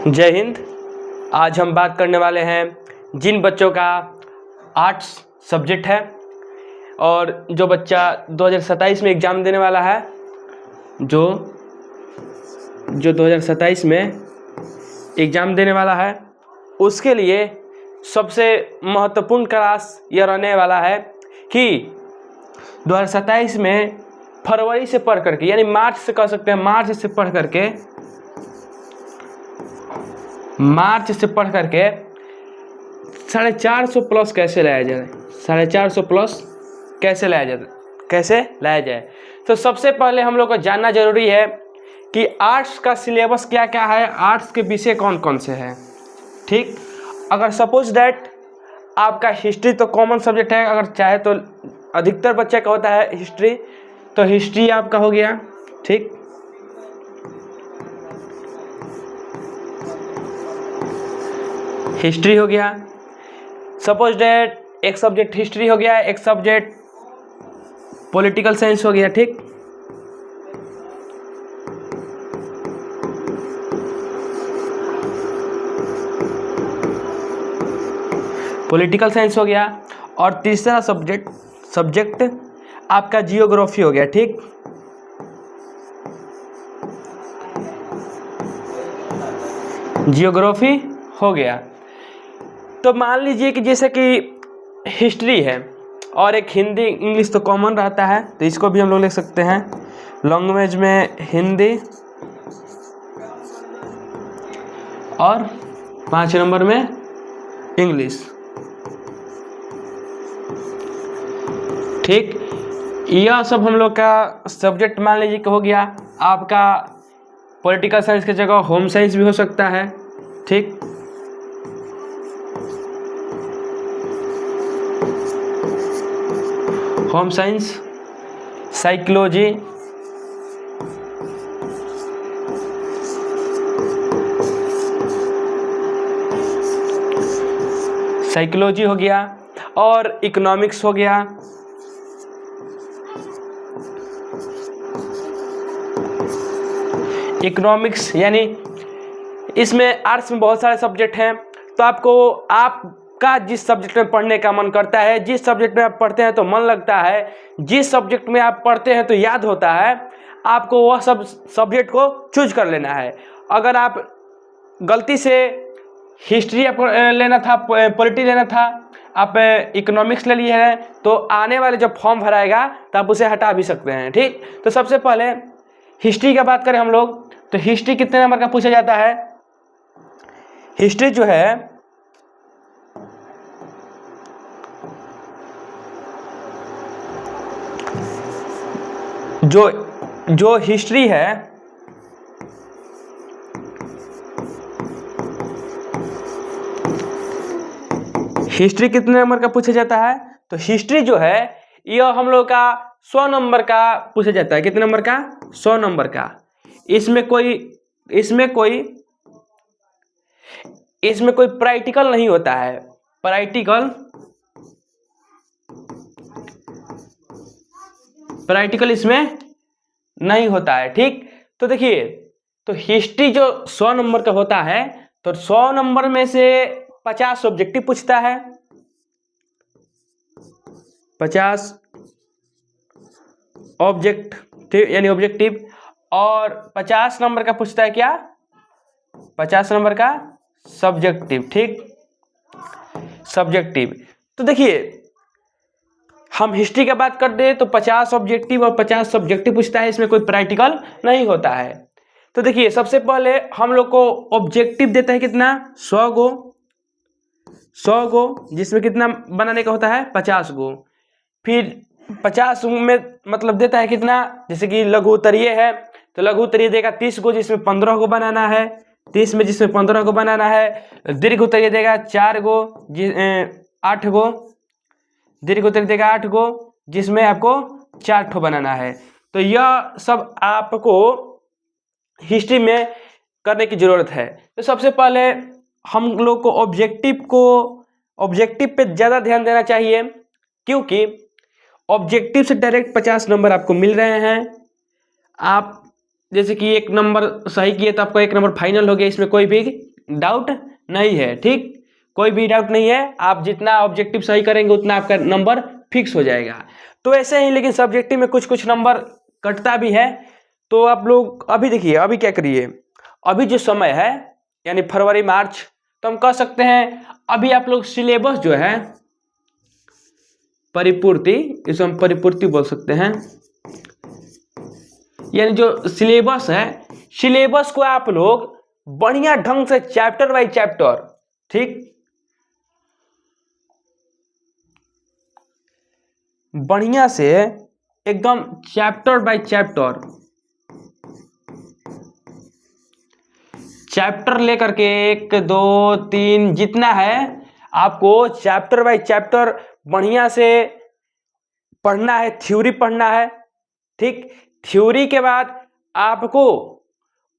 जय हिंद। आज हम बात करने वाले हैं जिन बच्चों का आर्ट्स सब्जेक्ट है और जो बच्चा 2027 में एग्ज़ाम देने वाला है, जो 2027 में एग्ज़ाम देने वाला है, उसके लिए सबसे महत्वपूर्ण क्लास यह रहने वाला है कि 2027 में फरवरी से पढ़ करके, यानी मार्च से कह सकते हैं, मार्च से पढ़ करके 450 प्लस कैसे लाया जाए, 450 प्लस कैसे लाया जाए। तो सबसे पहले हम लोग को जानना जरूरी है कि आर्ट्स का सिलेबस क्या क्या है, आर्ट्स के विषय कौन कौन से हैं। ठीक, अगर सपोज दैट आपका हिस्ट्री तो कॉमन सब्जेक्ट है, अगर चाहे तो अधिकतर बच्चे का होता है हिस्ट्री, तो हिस्ट्री आपका हो गया। ठीक, हिस्ट्री हो गया। सपोज डेट एक सब्जेक्ट हिस्ट्री हो गया, एक सब्जेक्ट पॉलिटिकल साइंस हो गया। ठीक, पॉलिटिकल साइंस हो गया। और तीसरा सब्जेक्ट आपका जियोग्राफी हो गया। ठीक, जियोग्राफी हो गया। तो मान लीजिए कि जैसे कि हिस्ट्री है और एक हिंदी इंग्लिश तो कॉमन रहता है, तो इसको भी हम लोग लिख सकते हैं लैंग्वेज में हिंदी, और 5 नंबर में इंग्लिश। ठीक, यह सब हम लोग का सब्जेक्ट मान लीजिए कि हो गया। आपका पॉलिटिकल साइंस की जगह होम साइंस भी हो सकता है। ठीक, होम साइंस, साइकोलॉजी, हो गया, और इकोनॉमिक्स हो गया। इकोनॉमिक्स यानी इसमें आर्ट्स में बहुत सारे सब्जेक्ट हैं, तो आपका जिस सब्जेक्ट में पढ़ने का मन करता है, जिस सब्जेक्ट में आप पढ़ते हैं तो मन लगता है, जिस सब्जेक्ट में आप पढ़ते हैं तो याद होता है, आपको वह सब सब्जेक्ट को चूज कर लेना है। अगर आप गलती से हिस्ट्री आपको लेना था, पॉलिटी लेना था, आप इकोनॉमिक्स ले लिए हैं, तो आने वाले जब फॉर्म भराएगा तो आप उसे हटा भी सकते हैं। ठीक, तो सबसे पहले हिस्ट्री का बात करें हम लोग, तो हिस्ट्री कितने नंबर का पूछा जाता है। हिस्ट्री जो है जो हिस्ट्री है, हिस्ट्री कितने नंबर का पूछा जाता है, तो हिस्ट्री जो है यह हम लोग का 100 नंबर का पूछा जाता है। कितने नंबर का? 100 नंबर का। इसमें कोई प्रैक्टिकल नहीं होता है, प्रैक्टिकल इसमें नहीं होता है। ठीक, तो देखिए, तो हिस्ट्री जो 100 नंबर का होता है, तो 100 नंबर में से 50 ऑब्जेक्टिव पूछता है, 50 ऑब्जेक्टिव यानी ऑब्जेक्टिव, और 50 नंबर का पूछता है क्या? 50 नंबर का सब्जेक्टिव। ठीक, सब्जेक्टिव। तो देखिए, हम हिस्ट्री का बात करते हैं तो 50 ऑब्जेक्टिव और 50 सब्जेक्टिव पूछता है, इसमें कोई प्रैक्टिकल नहीं होता है। तो देखिए, सबसे पहले हम लोग को ऑब्जेक्टिव देता है कितना? 100 गो, जिसमें कितना बनाने का होता है? 50 गो। फिर 50 में मतलब देता है कितना? जैसे कि लघु उत्तरीय है तो लघु उत्तरीय देगा 30 गो, जिसमें 15 गो बनाना है। 30 में जिसमें 15 गो बनाना है। दीर्घ उत्तरीय देगा 4 गो, 8 गो, दीर्घ उत्तरीय देगा 8 गो, जिसमें आपको 4 ठो बनाना है। तो यह सब आपको हिस्ट्री में करने की जरूरत है। तो सबसे पहले हम लोग को ऑब्जेक्टिव पे ज़्यादा ध्यान देना चाहिए, क्योंकि ऑब्जेक्टिव से डायरेक्ट 50 नंबर आपको मिल रहे हैं। आप जैसे कि 1 नंबर सही किए तो आपका 1 नंबर फाइनल हो गया, इसमें कोई भी डाउट नहीं है। ठीक, कोई भी डाउट नहीं है। आप जितना ऑब्जेक्टिव सही करेंगे उतना आपका नंबर फिक्स हो जाएगा। तो ऐसे ही लेकिन सब्जेक्टिव में कुछ कुछ नंबर कटता भी है। तो आप लोग अभी देखिए, अभी क्या करिए, अभी जो समय है यानी फरवरी मार्च, तो हम कह सकते हैं अभी आप लोग सिलेबस जो है परिपूर्ति, इसे हम परिपूर्ति बोल सकते हैं, यानी जो सिलेबस है, सिलेबस को आप लोग बढ़िया ढंग से चैप्टर बाय चैप्टर, ठीक, बढ़िया से एकदम चैप्टर बाय चैप्टर, चैप्टर लेकर के 1 2 3 जितना है आपको चैप्टर बाय चैप्टर बढ़िया से पढ़ना है, थ्योरी पढ़ना है। ठीक, थ्योरी के बाद आपको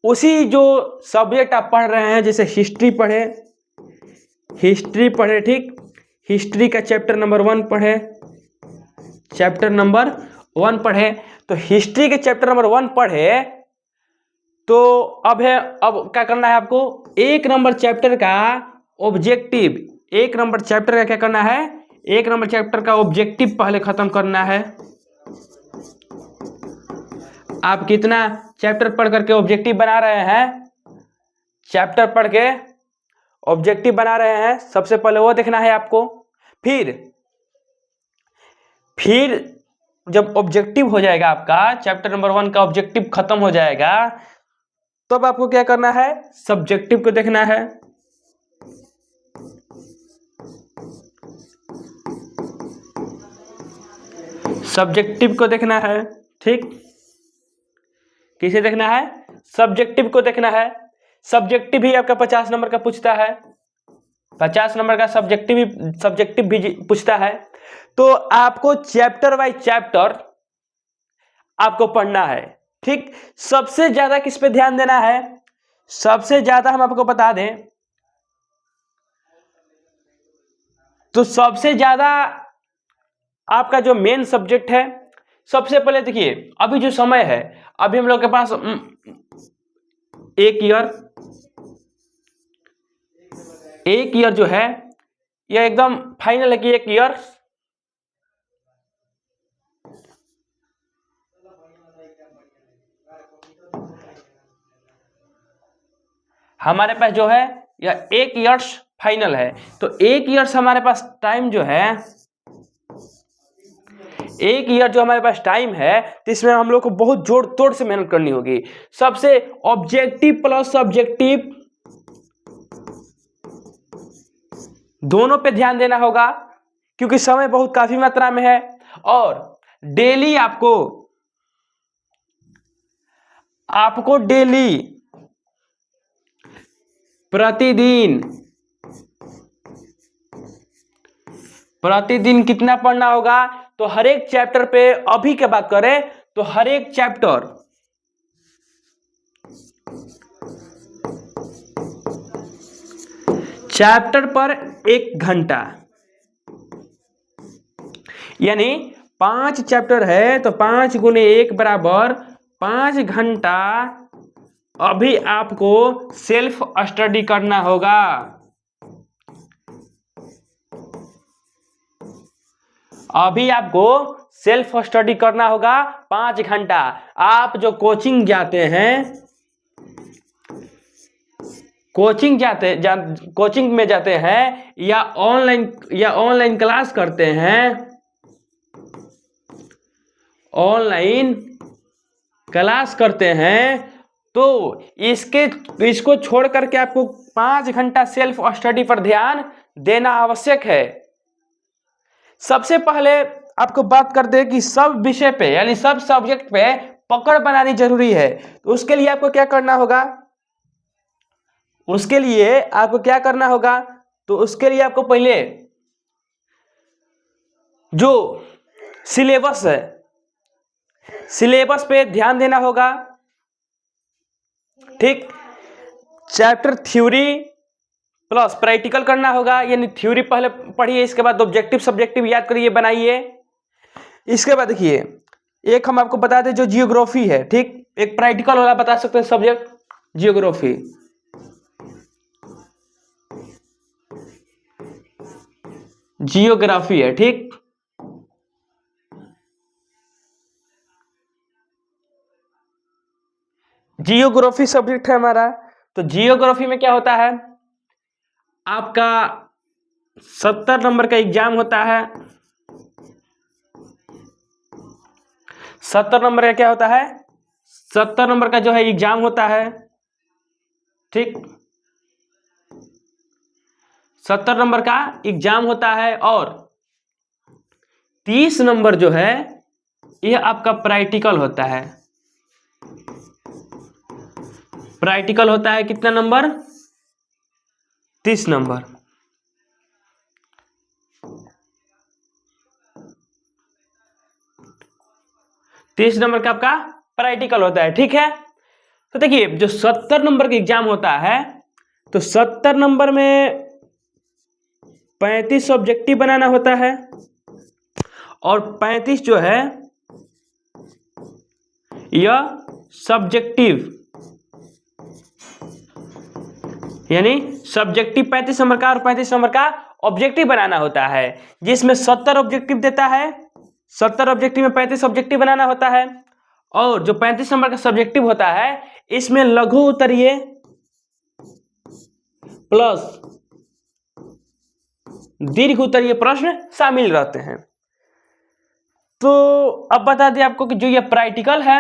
उसी जो सब्जेक्ट आप पढ़ रहे हैं, जैसे हिस्ट्री पढ़े, हिस्ट्री पढ़े, ठीक, हिस्ट्री का चैप्टर नंबर 1 पढ़े, चैप्टर नंबर 1 पढ़े। तो हिस्ट्री के चैप्टर नंबर 1 पढ़े तो अब क्या करना है आपको, 1 नंबर चैप्टर का ऑब्जेक्टिव, 1 नंबर चैप्टर का क्या करना है, 1 नंबर चैप्टर का ऑब्जेक्टिव पहले खत्म करना है। आप कितना चैप्टर पढ़ करके ऑब्जेक्टिव बना रहे हैं, चैप्टर पढ़ के ऑब्जेक्टिव बना रहे हैं, सबसे पहले वो देखना है आपको। फिर जब ऑब्जेक्टिव हो जाएगा आपका, चैप्टर नंबर 1 का ऑब्जेक्टिव खत्म हो जाएगा, तब आपको क्या करना है, सब्जेक्टिव को देखना है। सब्जेक्टिव को देखना है, ठीक, किसे देखना है, सब्जेक्टिव को देखना है। सब्जेक्टिव भी आपका 50 नंबर का पूछता है, 50 नंबर का सब्जेक्टिव भी पूछता है। तो आपको चैप्टर बाय चैप्टर आपको पढ़ना है। ठीक, सबसे ज्यादा किस पे ध्यान देना है, सबसे ज्यादा हम आपको बता दें तो सबसे ज्यादा आपका जो मेन सब्जेक्ट है, सबसे पहले देखिए अभी जो समय है, अभी हम लोग के पास 1 ईयर जो है यह एकदम फाइनल है कि 1 ईयर हमारे पास जो है यह 1 ईयर्स फाइनल है। तो 1 ईयर्स हमारे पास टाइम जो है, 1 ईयर जो हमारे पास टाइम है, तो इसमें हम लोग को बहुत जोर तोड़ से मेहनत करनी होगी। सबसे ऑब्जेक्टिव प्लस सब्जेक्टिव दोनों पे ध्यान देना होगा, क्योंकि समय बहुत काफी मात्रा में है। और डेली आपको डेली प्रतिदिन कितना पढ़ना होगा, तो हर एक चैप्टर पे अभी के बात करें तो हर एक चैप्टर पर 1 घंटा, यानी 5 चैप्टर है तो 5 गुने 1 बराबर 5 घंटा अभी आपको सेल्फ स्टडी करना होगा। अभी आपको सेल्फ स्टडी करना होगा 5 घंटा। आप जो कोचिंग जाते हैं, कोचिंग में जाते हैं या ऑनलाइन क्लास करते हैं, ऑनलाइन क्लास करते हैं, तो इसको छोड़ करके आपको 5 घंटा सेल्फ स्टडी पर ध्यान देना आवश्यक है। सबसे पहले आपको बात करते हैं कि सब विषय पे यानी सब सब्जेक्ट पे पकड़ बनानी जरूरी है। तो उसके लिए आपको क्या करना होगा, उसके लिए आपको पहले जो सिलेबस है, सिलेबस पे ध्यान देना होगा। ठीक, चैप्टर थ्योरी प्लस प्रैक्टिकल करना होगा, यानी थ्योरी पहले पढ़िए, इसके बाद ऑब्जेक्टिव सब्जेक्टिव याद करिए, बनाइए। इसके बाद देखिए एक हम आपको बता दें जो जियोग्राफी है, ठीक, एक प्रैक्टिकल वाला बता सकते हैं सब्जेक्ट जियोग्राफी। जियोग्राफी है। ठीक, जियोग्राफी सब्जेक्ट है हमारा। तो जियोग्राफी में क्या होता है, आपका 70 नंबर का एग्जाम होता है। 70 नंबर का क्या होता है, 70 नंबर का जो है एग्जाम होता है। ठीक, 70 नंबर का एग्जाम होता है और 30 नंबर जो है यह आपका प्रैक्टिकल होता है। प्रैक्टिकल होता है कितना नंबर, 30 नंबर। तीस नंबर का आपका प्रैक्टिकल होता है। ठीक है, तो देखिए जो 70 नंबर का एग्जाम होता है, तो 70 नंबर में 35 ऑब्जेक्टिव बनाना होता है और 35 जो है यह सब्जेक्टिव, यानी सब्जेक्टिव 35 नंबर का और 35 नंबर का ऑब्जेक्टिव बनाना होता है, जिसमें 70 ऑब्जेक्टिव देता है। 70 ऑब्जेक्टिव में 35 ऑब्जेक्टिव बनाना होता है और जो 35 नंबर का सब्जेक्टिव होता है इसमें लघु उत्तरीय प्लस दीर्घ उत्तरीय प्रश्न शामिल रहते हैं। तो अब बता दें आपको कि जो ये प्रैक्टिकल है,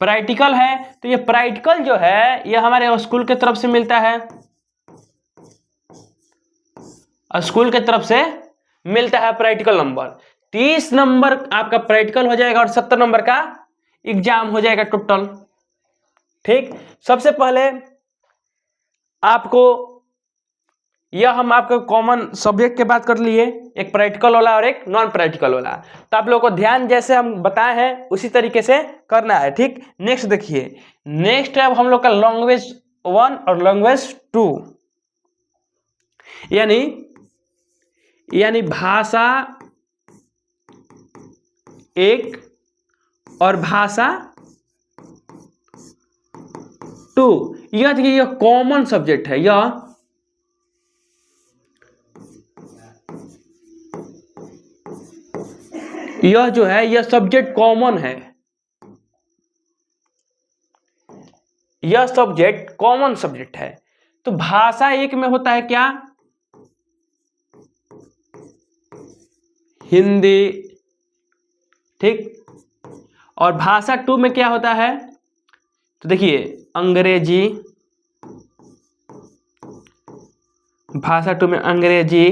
तो ये प्रैक्टिकल जो है ये हमारे स्कूल के तरफ से मिलता है। स्कूल के तरफ से मिलता है प्रैक्टिकल नंबर। 30 नंबर आपका प्रैक्टिकल हो जाएगा और 70 नंबर का एग्जाम हो जाएगा टोटल। ठीक, सबसे पहले आपको यह हम आपको कॉमन सब्जेक्ट के बात कर लिए, एक प्रैक्टिकल वाला और एक नॉन प्रैक्टिकल वाला। तो आप लोगों को ध्यान जैसे हम बताए हैं उसी तरीके से करना है। ठीक, नेक्स्ट देखिए, नेक्स्ट है अब हम लोग का लैंग्वेज 1 और लैंग्वेज 2, यानी भाषा 1 और भाषा 2। यह देखिए यह कॉमन सब्जेक्ट है। यह जो है यह सब्जेक्ट कॉमन है। यह सब्जेक्ट कॉमन सब्जेक्ट है। तो भाषा 1 में होता है क्या, हिंदी। ठीक, और भाषा 2 में क्या होता है, तो देखिए अंग्रेजी। भाषा 2 में अंग्रेजी,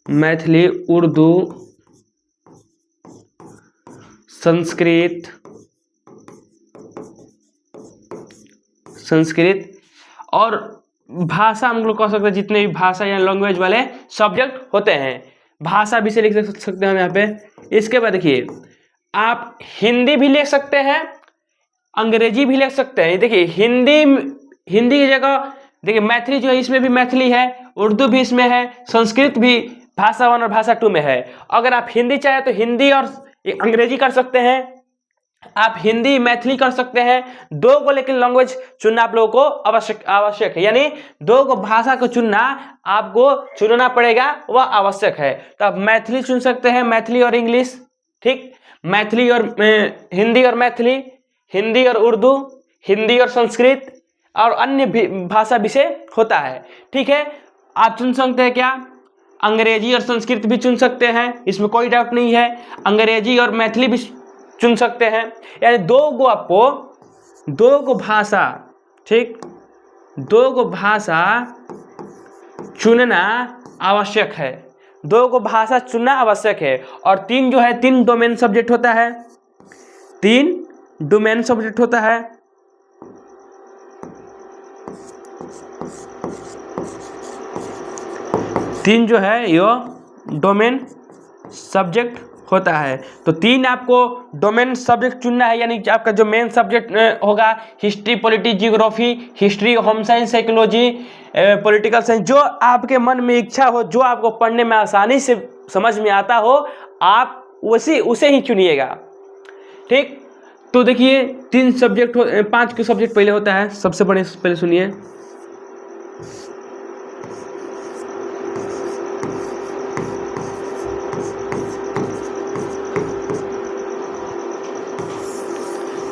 मैथिली, उर्दू, संस्कृत और भाषा हम लोग कह सकते हैं जितने भी भाषा या लैंग्वेज वाले सब्जेक्ट होते हैं, भाषा भी से लिख सकते हैं हम यहाँ पे। इसके बाद देखिए आप हिंदी भी लिख सकते हैं, अंग्रेजी भी लिख सकते हैं। देखिए हिंदी की जगह देखिए मैथिली जो है इसमें भी मैथिली है, उर्दू भी इसमें है, संस्कृत भी भाषा 1 और भाषा 2 में है। अगर आप हिंदी चाहे तो हिंदी और अंग्रेजी कर सकते हैं, आप हिंदी मैथिली कर सकते हैं। 2 को लेकिन लैंग्वेज चुनना आप लोगों को आवश्यक है, यानी 2 को भाषा को चुनना आपको चुनना पड़ेगा, वह आवश्यक है। तो आप मैथिली चुन सकते हैं, मैथिली और इंग्लिश। ठीक, मैथिली और हिंदी और मैथिली, हिंदी और उर्दू, हिंदी और संस्कृत और अन्य भाषा विषय होता है। ठीक है, आप चुन सकते हैं क्या, अंग्रेजी और संस्कृत भी चुन सकते हैं, इसमें कोई डाउट नहीं है। अंग्रेजी और मैथिली भी चुन सकते हैं, यानी 2 को आपको 2 को भाषा, ठीक, 2 को भाषा चुनना आवश्यक है। 2 को भाषा चुनना आवश्यक है। और 3 जो है 3 डोमेन सब्जेक्ट होता है, 3 डोमेन सब्जेक्ट होता है। तीन जो है यह डोमेन सब्जेक्ट होता है। तो 3 आपको डोमेन सब्जेक्ट चुनना है, यानी आपका जो मेन सब्जेक्ट होगा history, polity, geography, history, home science, psychology, political science, जो आपके मन में इच्छा हो, जो आपको पढ़ने में आसानी से समझ में आता हो, आप उसे ही चुनिएगा। ठीक, तो देखिए 5 के सब्जेक्ट पहले होता है, सबसे बड़े पहले सुनिए।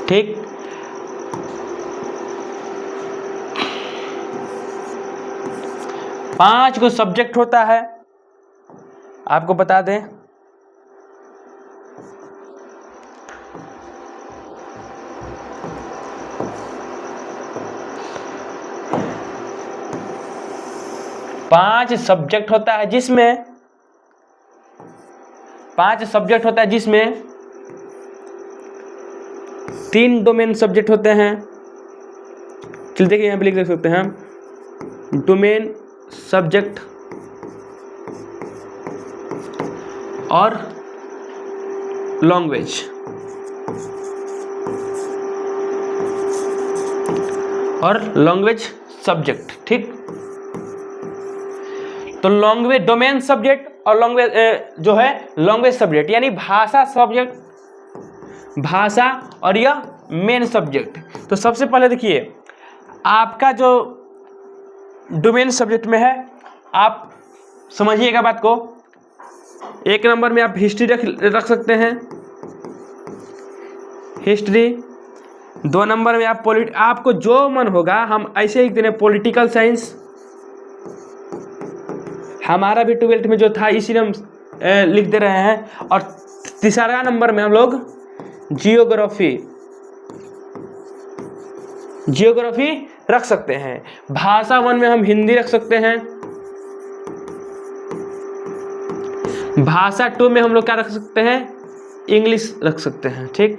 ठीक, पांच को सब्जेक्ट होता है, आपको बता दें। पांच सब्जेक्ट होता है जिसमें 3 डोमेन सब्जेक्ट होते हैं। चलिए देखिए यहाँ पे लिख सकते हैं हम, डोमेन सब्जेक्ट और लैंग्वेज, सब्जेक्ट। ठीक, तो लैंग्वेज डोमेन सब्जेक्ट और लैंग्वेज जो है लैंग्वेज सब्जेक्ट, यानी भाषा सब्जेक्ट, भाषा और यह मेन सब्जेक्ट। तो सबसे पहले देखिए आपका जो डोमेन सब्जेक्ट में है, आप समझिएगा बात को। 1 नंबर में आप हिस्ट्री रख सकते हैं, हिस्ट्री। 2 नंबर में आप आपको जो मन होगा, हम ऐसे ही देने पॉलिटिकल साइंस, हमारा भी 12th में जो था इसीलिए हम लिख दे रहे हैं। और तीसरा नंबर में हम लोग जियोग्राफी रख सकते हैं। भाषा 1 में हम हिंदी रख सकते हैं। भाषा 2 में हम लोग क्या रख सकते हैं, इंग्लिश रख सकते हैं। ठीक,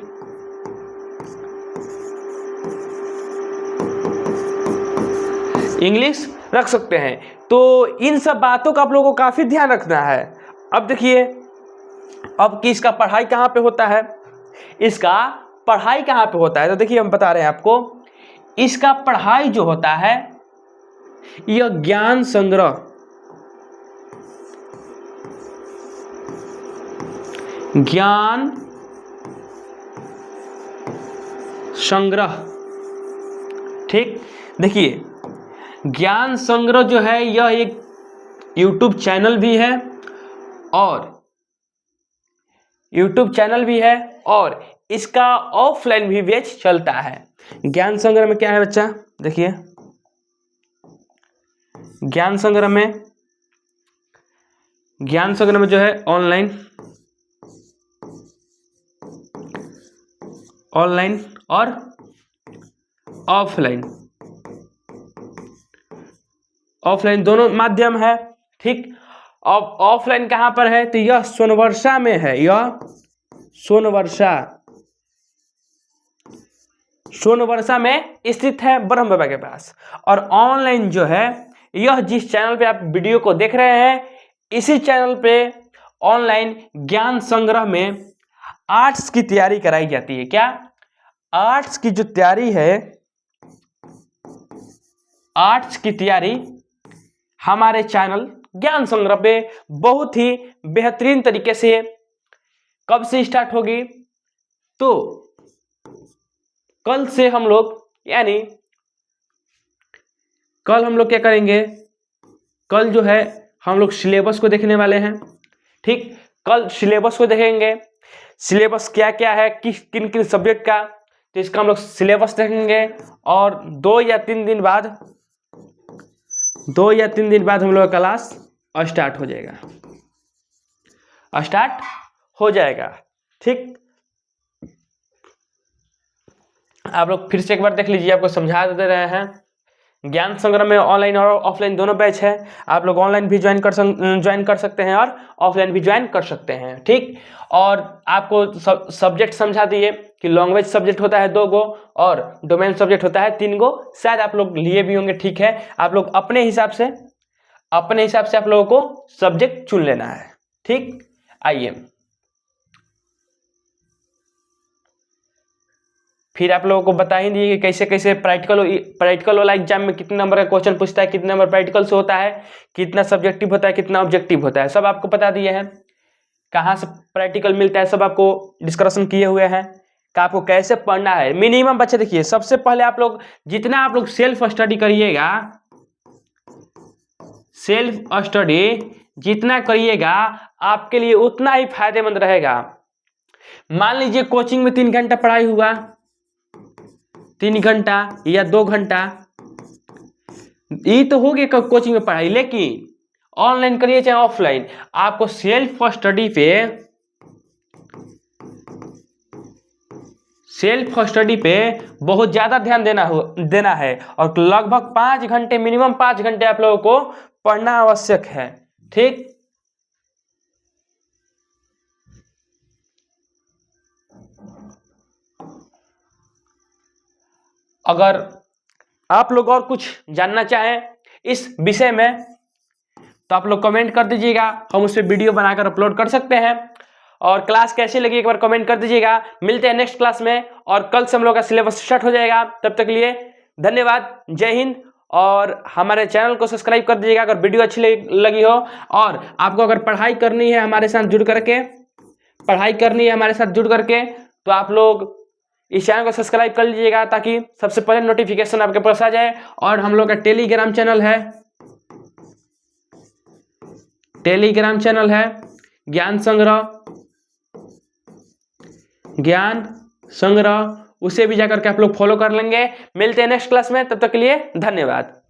इंग्लिश रख सकते हैं। तो इन सब बातों का आप लोगों को काफी ध्यान रखना है। अब देखिए, अब कि इसका पढ़ाई कहाँ पे होता है, तो देखिए हम बता रहे हैं आपको, इसका पढ़ाई जो होता है यह ज्ञान संग्रह। ठीक, देखिए ज्ञान संग्रह जो है यह एक YouTube चैनल भी है और इसका ऑफलाइन भी बैच चलता है। ज्ञान संग्रह में क्या है बच्चा, देखिए ज्ञान संग्रह में जो है ऑनलाइन और ऑफलाइन दोनों माध्यम है। ठीक, अब ऑफलाइन कहाँ पर है, तो यह सोनवर्षा में है, सोनवर्षा में स्थित है, ब्रह्म बाबा के पास। और ऑनलाइन जो है, यह जिस चैनल पे आप वीडियो को देख रहे हैं, इसी चैनल पे ऑनलाइन ज्ञान संग्रह में आर्ट्स की तैयारी कराई जाती है। क्या, आर्ट्स की जो तैयारी है, आर्ट्स की तैयारी हमारे चैनल ज्ञान संग्रह पे बहुत ही बेहतरीन तरीके से कब से स्टार्ट होगी, तो कल से हम लोग, यानी कल हम लोग क्या करेंगे, कल जो है हम लोग सिलेबस को देखने वाले हैं। ठीक, कल सिलेबस को देखेंगे, सिलेबस क्या क्या है, किन किन सब्जेक्ट का, तो इसका हम लोग सिलेबस देखेंगे। और 2 या 3 दिन बाद हम लोग का क्लास स्टार्ट हो जाएगा। ठीक, आप लोग फिर से एक बार देख लीजिए, आपको समझा दे रहे हैं। ज्ञान संग्रह में ऑनलाइन और ऑफलाइन दोनों बैच है। आप लोग ऑनलाइन भी ज्वाइन कर सकते हैं और ऑफलाइन भी ज्वाइन कर सकते हैं। ठीक, और आपको सब्जेक्ट समझा दिए कि लैंग्वेज सब्जेक्ट होता है 2 गो और डोमेन सब्जेक्ट होता है 3 गो। शायद आप लोग लिए भी होंगे। ठीक है, आप लोग अपने हिसाब से आप लोगों को सब्जेक्ट चुन लेना है। ठीक, आइए फिर आप लोगों को बता ही दिए कि कैसे कैसे प्रैक्टिकल वाला एग्जाम में कितने नंबर का क्वेश्चन पूछता है, कितने नंबर प्रैक्टिकल से होता है, कितना सब्जेक्टिव होता है, कितना ऑब्जेक्टिव होता है, सब आपको बता दिए हैं। कहाँ से प्रैक्टिकल मिलता है सब आपको डिस्कशन किए हुए हैं। कि आपको कैसे पढ़ना है। मिनिमम बच्चे देखिए, सबसे पहले आप लोग जितना आप लोग सेल्फ स्टडी करिएगा, सेल्फ स्टडी जितना करिएगा आपके लिए उतना ही फायदेमंद रहेगा। मान लीजिए कोचिंग में 3 घंटा पढ़ाई हुआ, 3 घंटा या 2 घंटा, ये तो हो गया कोचिंग में पढ़ाई, लेकिन ऑनलाइन करिए चाहे ऑफलाइन, आपको सेल्फ स्टडी पे बहुत ज्यादा ध्यान देना है और लगभग 5 घंटे, मिनिमम 5 घंटे आप लोगों को पढ़ना आवश्यक है। ठीक, अगर आप लोग और कुछ जानना चाहें इस विषय में तो आप लोग कमेंट कर दीजिएगा, हम उस पर वीडियो बनाकर अपलोड कर सकते हैं। और क्लास कैसी लगी एक बार कमेंट कर दीजिएगा। मिलते हैं नेक्स्ट क्लास में और कल से हम लोग का सिलेबस स्टार्ट हो जाएगा। तब तक के लिए धन्यवाद, जय हिंद। और हमारे चैनल को सब्सक्राइब कर दीजिएगा अगर वीडियो अच्छी लगी हो। और आपको अगर पढ़ाई करनी है हमारे साथ जुड़ करके, तो आप लोग इस चैनल को सब्सक्राइब कर लीजिएगा ताकि सबसे पहले नोटिफिकेशन आपके पास आ जाए। और हम लोग का टेलीग्राम चैनल है ज्ञान संग्रह, उसे भी जाकर के आप लोग फॉलो कर लेंगे। मिलते हैं नेक्स्ट क्लास में, तब तक के लिए धन्यवाद।